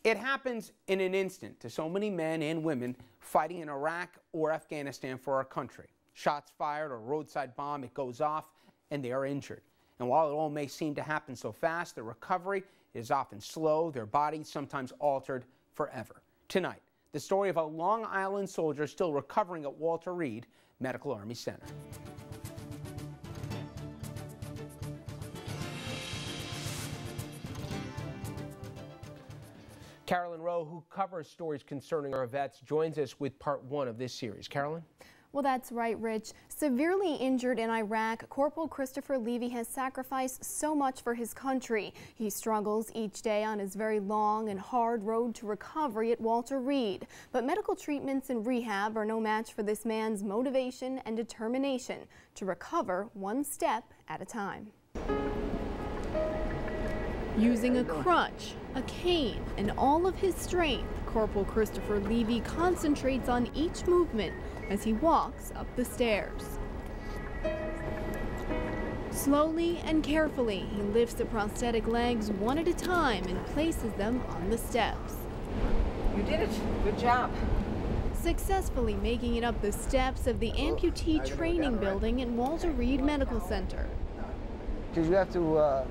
It happens in an instant to so many men and women fighting in Iraq or Afghanistan for our country. Shots fired or a roadside bomb, it goes off and they are injured. And while it all may seem to happen so fast, the recovery is often slow, their bodies sometimes altered forever. Tonight, the story of a Long Island soldier still recovering at Walter Reed Medical Army Center. Carolyn Rowe, who covers stories concerning our vets, joins us with part 1 of this series. Carolyn? Well, that's right, Rich. Severely injured in Iraq, Corporal Christopher Levi has sacrificed so much for his country. He struggles each day on his very long and hard road to recovery at Walter Reed. But medical treatments and rehab are no match for this man's motivation and determination to recover one step at a time. Using a crutch, a cane, and all of his strength, Corporal Christopher Levi concentrates on each movement as he walks up the stairs. Slowly and carefully, he lifts the prosthetic legs one at a time and places them on the steps. You did it. Good job. Successfully making it up the steps of the amputee training building at Walter Reed Medical Center. Because you have to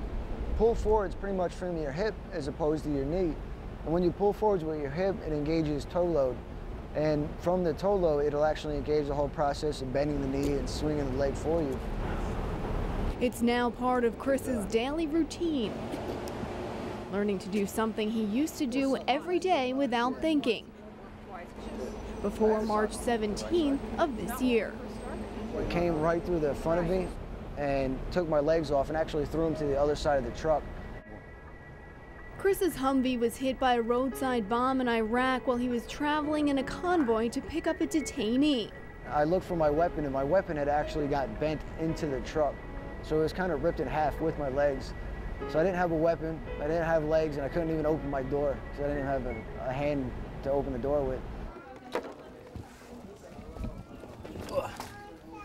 pull forwards pretty much from your hip as opposed to your knee. And when you pull forwards with your hip, it engages toe load. And from the toe load, it'll actually engage the whole process of bending the knee and swinging the leg for you. It's now part of Chris's daily routine. Learning to do something he used to do every day without thinking. Before March 17th of this year. It came right through the front of me and took my legs off and actually threw them to the other side of the truck. Chris's Humvee was hit by a roadside bomb in Iraq while he was traveling in a convoy to pick up a detainee. I looked for my weapon, and my weapon had actually got bent into the truck. So it was kind of ripped in half with my legs. So I didn't have a weapon, I didn't have legs, and I couldn't even open my door because I didn't have a hand to open the door with.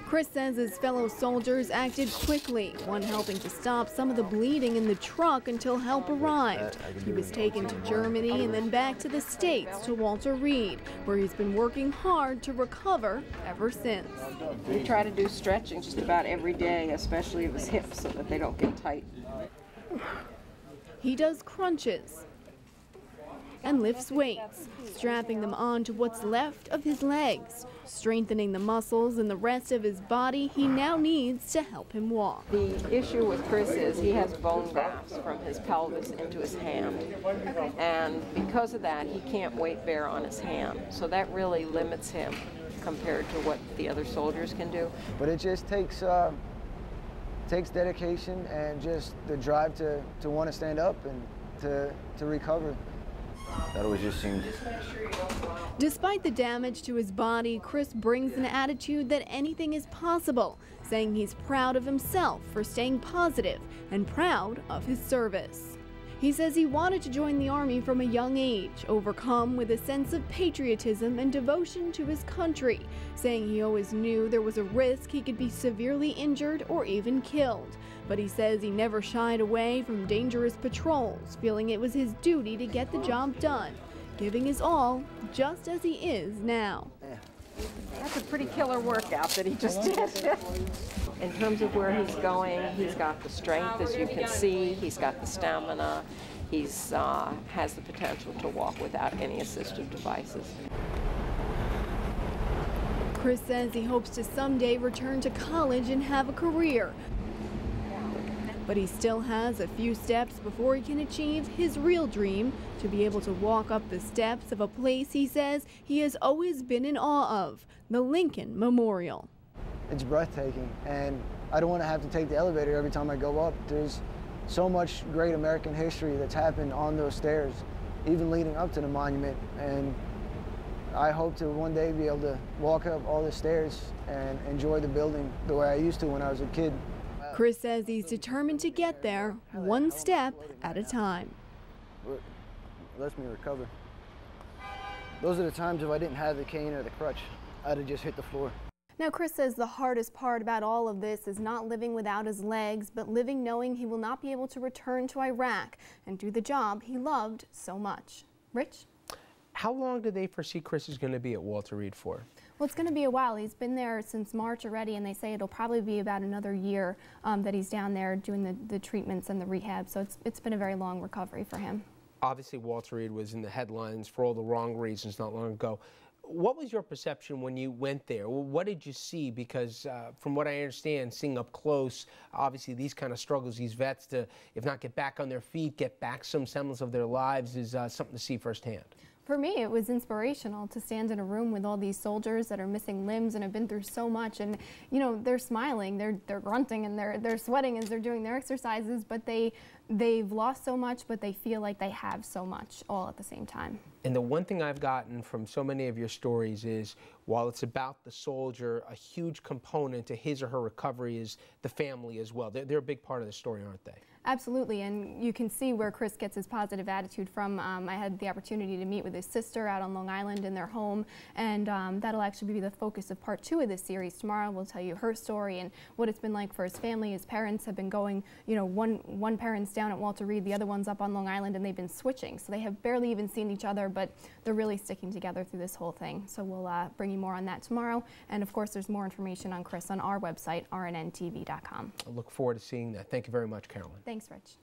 Chris says his fellow soldiers acted quickly, one helping to stop some of the bleeding in the truck until help arrived. He was taken to Germany and then back to the States to Walter Reed, where he's been working hard to recover ever since. We try to do stretching just about every day, especially of his hips, so that they don't get tight. He does crunches and lifts weights, strapping them on to what's left of his legs, strengthening the muscles and the rest of his body he now needs to help him walk. The issue with Chris is he has bone grafts from his pelvis into his hand, and because of that he can't weight bear on his hand, so that really limits him compared to what the other soldiers can do. But it just takes dedication and just the drive to want to stand up and to recover. That always just seemed... Despite the damage to his body, Chris brings an attitude that anything is possible, saying he's proud of himself for staying positive and proud of his service. He says he wanted to join the Army from a young age, overcome with a sense of patriotism and devotion to his country, saying he always knew there was a risk he could be severely injured or even killed. But he says he never shied away from dangerous patrols, feeling it was his duty to get the job done, giving his all, just as he is now. That's a pretty killer workout that he just did. In terms of where he's going, he's got the strength, as you can see, he's got the stamina, he's has the potential to walk without any assistive devices. Chris says he hopes to someday return to college and have a career. But he still has a few steps before he can achieve his real dream, to be able to walk up the steps of a place he says he has always been in awe of, the Lincoln Memorial. It's breathtaking, and I don't want to have to take the elevator every time I go up. There's so much great American history that's happened on those stairs, even leading up to the monument, and I hope to one day be able to walk up all the stairs and enjoy the building the way I used to when I was a kid. Chris says he's determined to get there, one step at a time. It lets me recover. Those are the times if I didn't have the cane or the crutch, I'd have just hit the floor. Now, Chris says the hardest part about all of this is not living without his legs, but living knowing he will not be able to return to Iraq and do the job he loved so much. Rich? How long do they foresee Chris is going to be at Walter Reed for? Well, it's going to be a while. He's been there since March already, and they say it'll probably be about another year that he's down there doing the treatments and the rehab. So it's been a very long recovery for him. Obviously, Walter Reed was in the headlines for all the wrong reasons not long ago. What was your perception when you went there? What did you see? Because from what I understand, seeing up close, obviously these kind of struggles, these vets to, if not get back on their feet, get back some semblance of their lives is something to see firsthand. For me, it was inspirational to stand in a room with all these soldiers that are missing limbs and have been through so much, and you know, they're smiling, they're grunting, and they're sweating as they're doing their exercises, but they've lost so much, but they feel like they have so much all at the same time. And the one thing I've gotten from so many of your stories is, while it's about the soldier, a huge component to his or her recovery is the family as well. They're a big part of the story, aren't they? Absolutely, and you can see where Chris gets his positive attitude from. I had the opportunity to meet with his sister out on Long Island in their home, and that'll actually be the focus of part 2 of this series. Tomorrow we'll tell you her story and what it's been like for his family. His parents have been going, you know, one parent's down at Walter Reed, the other one's up on Long Island, and they've been switching. So they have barely even seen each other, but they're really sticking together through this whole thing. So we'll bring you more on that tomorrow. And of course, there's more information on Chris on our website, rnntv.com. I look forward to seeing that. Thank you very much, Carolyn. Thanks, Rich.